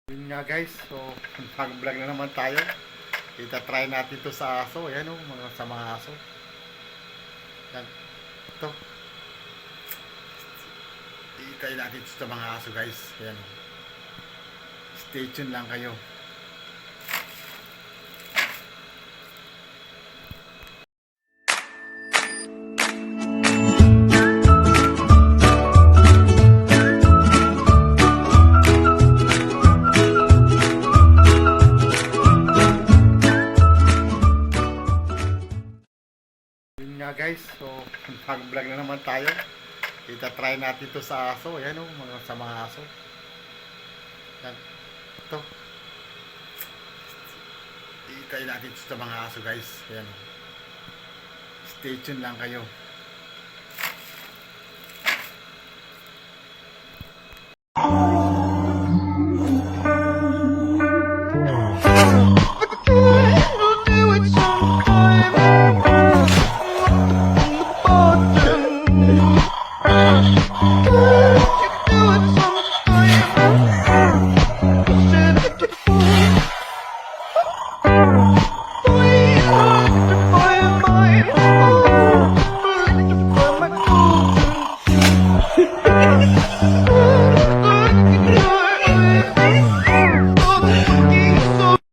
Yun nga guys, so nag-vlog na naman tayo. Ita-try natin to sa aso. Ayan o, sa mga aso. Yan. Ito. I-try natin to sa mga aso guys. Ayan o. Stay tuned lang kayo. Yun nga guys, so nag-vlog na naman tayo. Ita-try natin to sa aso. Ayan o, sa mga aso. Yan. Ito. I-try natin to sa mga aso guys. Ayan o. Stay tuned lang kayo.